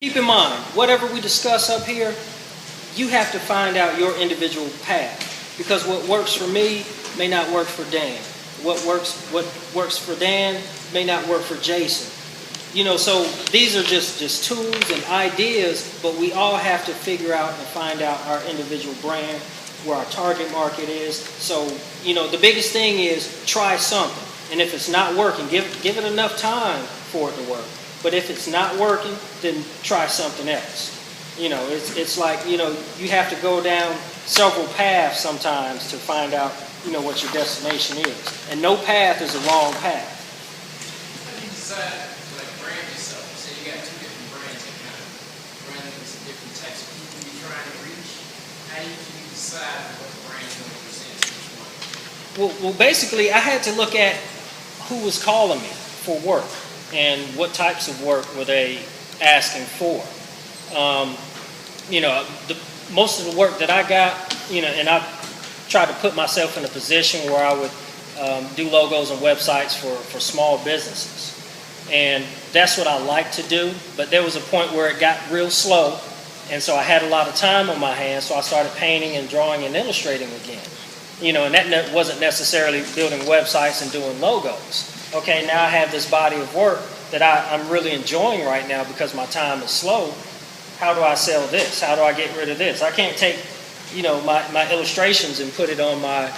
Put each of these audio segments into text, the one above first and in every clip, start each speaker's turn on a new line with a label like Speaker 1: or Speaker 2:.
Speaker 1: Keep in mind, whatever we discuss up here, you have to find out your individual path, because what works for me may not work for Dan. What works for Dan may not work for Jason. You know, so these are just tools and ideas, but we all have to figure out and find out our individual brand, where our target market is. So, you know, the biggest thing is try something. And if it's not working, give it enough time for it to work. But if it's not working, then try something else. You know, it's like, you know, you have to go down several paths sometimes to find out, you know, what your destination is. And no path is a wrong path.
Speaker 2: How do you decide to like brand yourself? Say you got two different brands that kind of brand into different types of people you're trying to reach. How do you decide what brand you're going to present to each one?
Speaker 1: Well, basically, I had to look at who was calling me for work and what types of work were they asking for. You know, most of the work that I got, you know, and I tried to put myself in a position where I would do logos and websites for small businesses. And that's what I like to do, but there was a point where it got real slow, and so I had a lot of time on my hands, so I started painting and drawing and illustrating again. You know, and that wasn't necessarily building websites and doing logos. Okay, now I have this body of work that I'm really enjoying right now because my time is slow. How do I sell this? How do I get rid of this? I can't take, you know, my illustrations and put it on my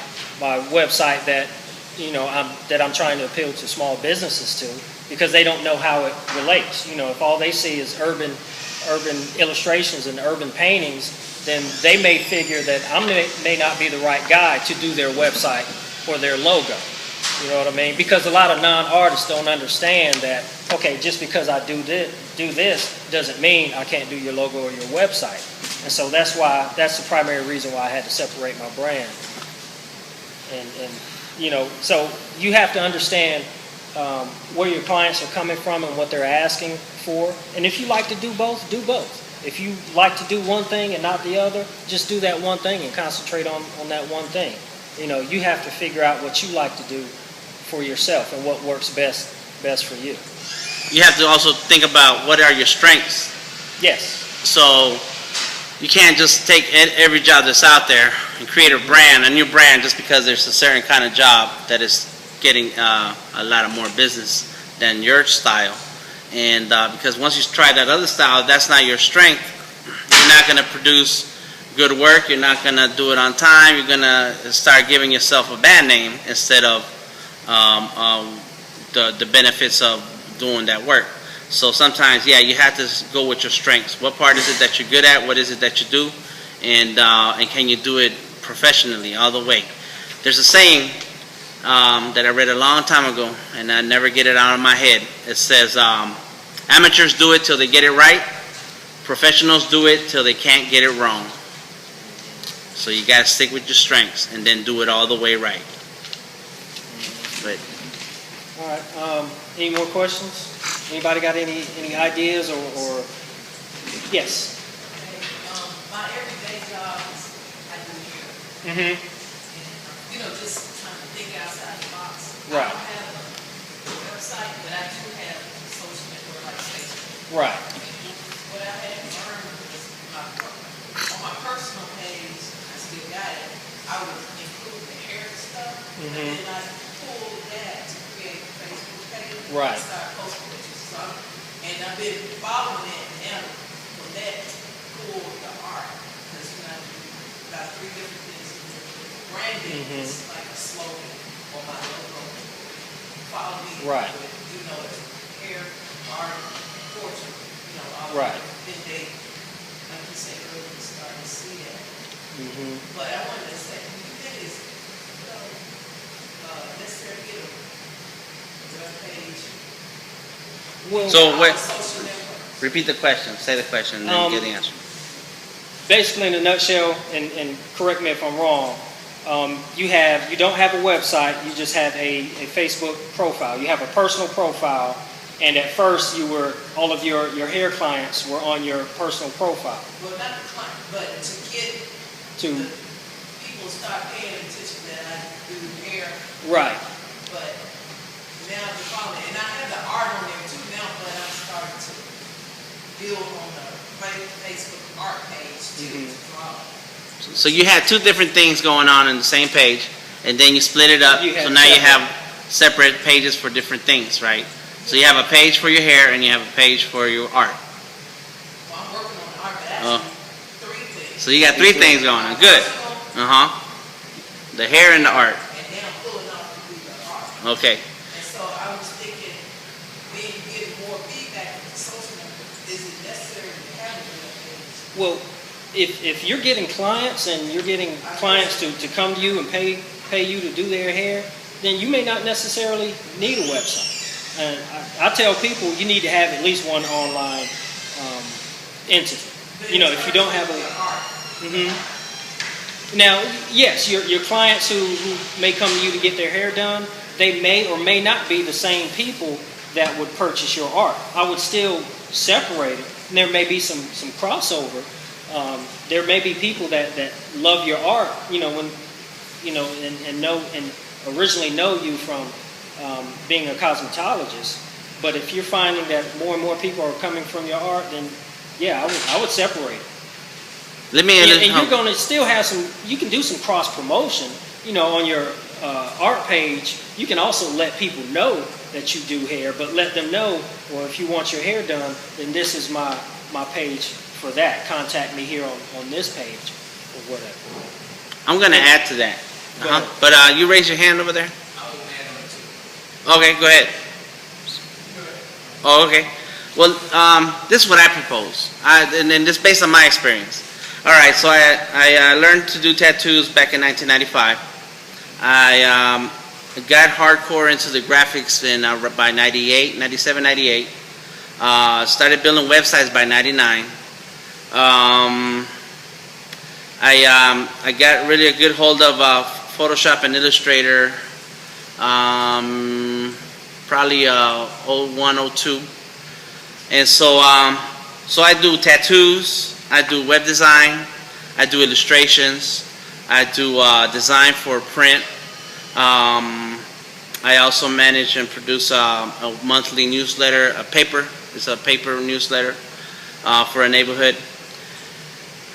Speaker 1: website that, you know, I'm trying to appeal to small businesses to, because they don't know how it relates. You know, if all they see is urban illustrations and urban paintings, then they may figure that I may not be the right guy to do their website or their logo. You know what I mean? Because a lot of non-artists don't understand that, okay, just because I do this doesn't mean I can't do your logo or your website. And so that's the primary reason why I had to separate my brand. And you know, so you have to understand where your clients are coming from and what they're asking for. And if you like to do both, do both. If you like to do one thing and not the other, just do that one thing and concentrate on that one thing. You know, you have to figure out what you like to do for yourself and what works best for you.
Speaker 3: You have to also think about what are your strengths.
Speaker 1: Yes.
Speaker 3: So you can't just take every job that's out there and create a new brand, just because there's a certain kind of job that is getting a lot of more business than your style. And because once you try that other style, that's not your strength, you're not going to produce good work, you're not going to do it on time, you're going to start giving yourself a bad name instead of the benefits of doing that work. So sometimes, yeah, you have to go with your strengths. What part is it that you're good at? What is it that you do? And can you do it professionally all the way? There's a saying that I read a long time ago, and I never get it out of my head. It says, amateurs do it till they get it right. Professionals do it till they can't get it wrong. So you got to stick with your strengths and then do it all the way right. But,
Speaker 1: all right. Any more questions? Anybody got any ideas or yes?
Speaker 4: My everyday job is I do hair.
Speaker 1: Mm-hmm.
Speaker 4: And, you know, just trying to think outside the box.
Speaker 1: Right.
Speaker 4: I don't have a website, but I do have social network like Facebook.
Speaker 1: Right.
Speaker 4: What I had learned was on my personal page, I still got it. I would include the hair stuff, and then I pulled that to create a Facebook page.
Speaker 1: Right.
Speaker 4: And start posting pictures. So, and I've been following it now from that pulled the art. Because when I do about 3 different things, branding is like a slogan on my logo. Follow me.
Speaker 1: Right.
Speaker 4: With, you know, it's hair, art, portrait, you know, all
Speaker 1: right.
Speaker 4: Then they, like you said earlier, starting to see that. But I wanted to say, do you think it's, you know, necessary to get a web page?
Speaker 1: Well,
Speaker 3: so what?
Speaker 4: Social networks?
Speaker 3: Repeat the question. Say the question and then get the answer.
Speaker 1: Basically, in a nutshell, and correct me if I'm wrong, you don't have a website. You just have a Facebook profile. You have a personal profile, and at first all of your hair clients were on your personal profile.
Speaker 4: Well, not the client, but to get the people start paying attention that I do hair.
Speaker 1: Right.
Speaker 4: But now they're following, and I have the art on there too now, but I'm starting to build on the Facebook art page too.
Speaker 3: So you had two different things going on the same page, and then you split it up. So now you have separate pages for different things, right? So you have a page for your hair, and you have a page for your art.
Speaker 4: Well, I'm working on the art, but actually 3 things.
Speaker 3: So you got 3 things going on. Good. The hair and the art.
Speaker 4: And then I'm pulling off to do the art.
Speaker 3: Okay.
Speaker 4: And so I was thinking, maybe getting more feedback from the social network. Is it necessary to have a web page?
Speaker 1: Well, if you're getting clients and you're getting clients to come to you and pay you to do their hair, then you may not necessarily need a website. And I tell people you need to have at least one online entity. You know, if you don't have a... Now, yes, your clients who may come to you to get their hair done, they may or may not be the same people that would purchase your art. I would still separate it. And there may be some crossover. There may be people that love your art, you know, when and know and originally know you from being a cosmetologist. But if you're finding that more and more people are coming from your art, then yeah, I would separate it. And you're going to still have you can do some cross promotion, you know, on your art page. You can also let people know that you do hair, but let them know, well, if you want your hair done, then this is my page for that. Contact me here on this page or whatever.
Speaker 3: I'm going to add to that. But you raise your hand over there?
Speaker 2: I will add on to it.
Speaker 3: Okay, go ahead. Oh, okay. Well, this is what I propose, and this based on my experience. All right, so I learned to do tattoos back in 1995. I got hardcore into the graphics by 97, 98. Started building websites by 99. I got really a good hold of Photoshop and Illustrator, probably 01, 02. And so I do tattoos, I do web design, I do illustrations, I do design for print. I also manage and produce a monthly newsletter, it's a paper newsletter for a neighborhood.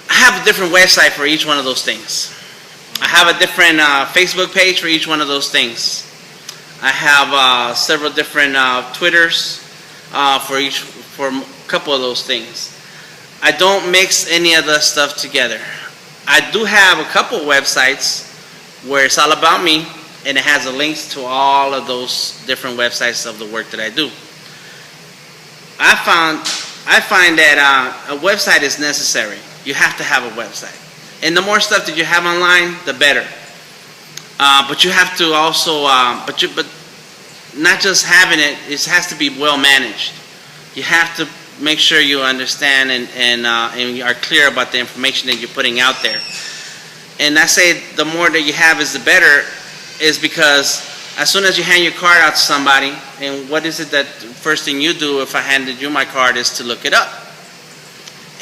Speaker 3: I have a different website for each one of those things. I have a different Facebook page for each one of those things. I have several different Twitters for a couple of those things. I don't mix any of the stuff together. I do have a couple websites where it's all about me, and it has the links to all of those different websites of the work that I do. I find that a website is necessary. You have to have a website. And the more stuff that you have online, the better. But you have to also, but not just having it, it has to be well managed. You have to make sure you understand and you are clear about the information that you're putting out there. And I say the more that you have is the better, is because as soon as you hand your card out to somebody, and what is it that first thing you do if I handed you my card is to look it up.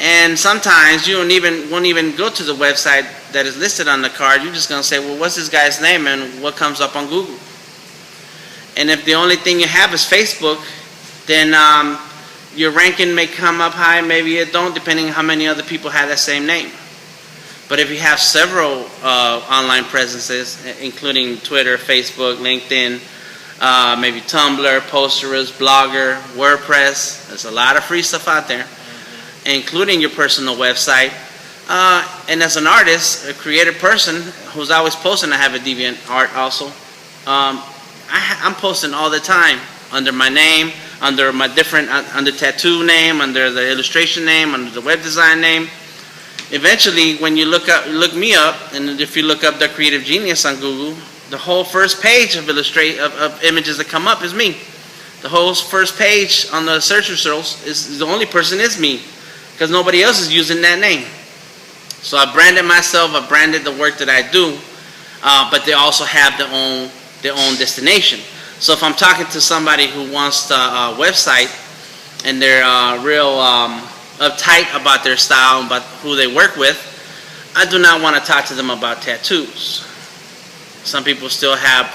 Speaker 3: And sometimes you won't even go to the website that is listed on the card. You're just going to say, well, what's this guy's name and what comes up on Google? And if the only thing you have is Facebook, then your ranking may come up high, maybe it don't, depending on how many other people have that same name. But if you have several online presences, including Twitter, Facebook, LinkedIn, maybe Tumblr, Posterous, Blogger, WordPress, there's a lot of free stuff out there, including your personal website. And as an artist, a creative person who's always posting, I have a deviant art also. I'm posting all the time under my name, under my under tattoo name, under the illustration name, under the web design name. Eventually, when you look me up, and if you look up The Creative Genius on Google, the whole first page of images that come up is me. The whole first page on the search results is the only person is me, because nobody else is using that name. So I branded myself, I branded the work that I do, but they also have their own destination. So if I'm talking to somebody who wants a website and they're real uptight about their style, about who they work with, I do not want to talk to them about tattoos. Some people still have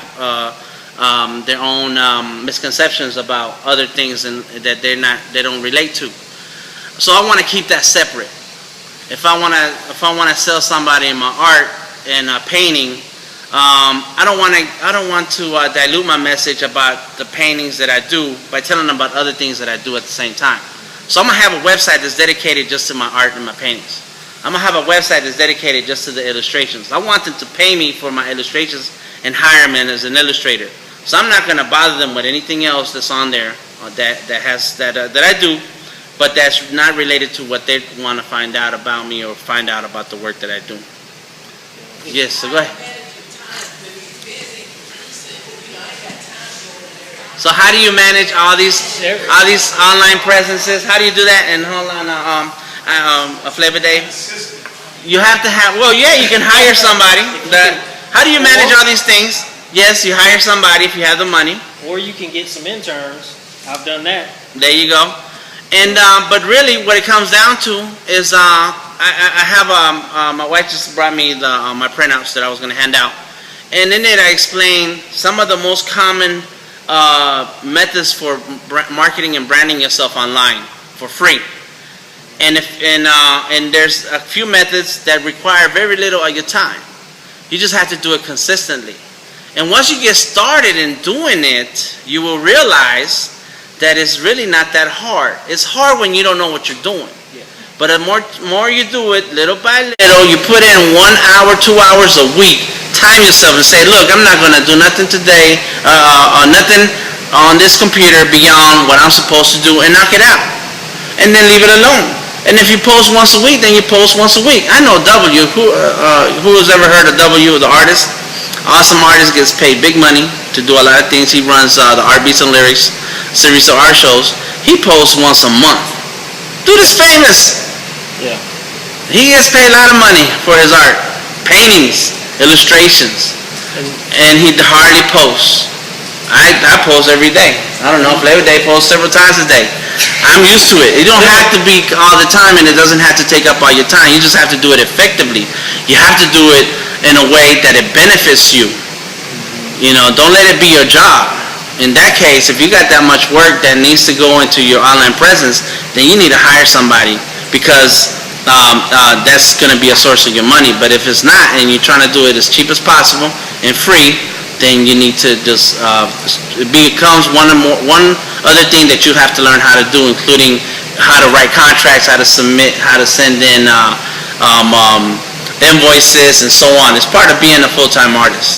Speaker 3: their own misconceptions about other things that they don't relate to. So I want to keep that separate. If I want to sell somebody my art and painting, I don't want to dilute my message about the paintings that I do by telling them about other things that I do at the same time. So I'm gonna have a website that's dedicated just to my art and my paintings. I'm gonna have a website that's dedicated just to the illustrations. I want them to pay me for my illustrations and hire me as an illustrator. So I'm not gonna bother them with anything else that's on there that I do, but that's not related to what they want to find out about me or find out about the work that I do. Yes, so go ahead. So how do you manage all these online presences? How do you do that? And hold on, a Flavor Day. You have to have. Well, yeah, you can hire somebody. How do you manage all these things? Yes, you hire somebody if you have the money.
Speaker 1: Or you can get some interns. I've done that.
Speaker 3: There you go. And but really, what it comes down to is I have my wife just brought me my printouts that I was going to hand out, and in it I explained some of the most common methods for marketing and branding yourself online for free. And there's a few methods that require very little of your time. You just have to do it consistently. And once you get started in doing it, you will realize that it's really not that hard. It's hard when you don't know what you're doing. But the more you do it, little by little, you put in 1 hour, 2 hours a week. Time yourself and say, look, I'm not going to do nothing today, or nothing on this computer beyond what I'm supposed to do, and knock it out. And then leave it alone. And if you post once a week, then you post once a week. I know W. Who has ever heard of W, the artist? Awesome artist, gets paid big money to do a lot of things. He runs the Art Beats and Lyrics series of art shows. He posts once a month. Dude is famous.
Speaker 1: Yeah.
Speaker 3: He gets paid a lot of money for his art, paintings, illustrations, and he hardly posts. I post every day. I don't know, Flavor Day posts several times a day. I'm used to it. It don't have to be all the time, and it doesn't have to take up all your time. You just have to do it effectively. You have to do it in a way that it benefits you. You know, don't let it be your job. In that case, if you got that much work that needs to go into your online presence, then you need to hire somebody, because that's going to be a source of your money. But if it's not, and you're trying to do it as cheap as possible and free, then you need to just it becomes one other thing that you have to learn how to do, including how to write contracts, how to submit, how to send in invoices, and so on. It's part of being a full-time artist.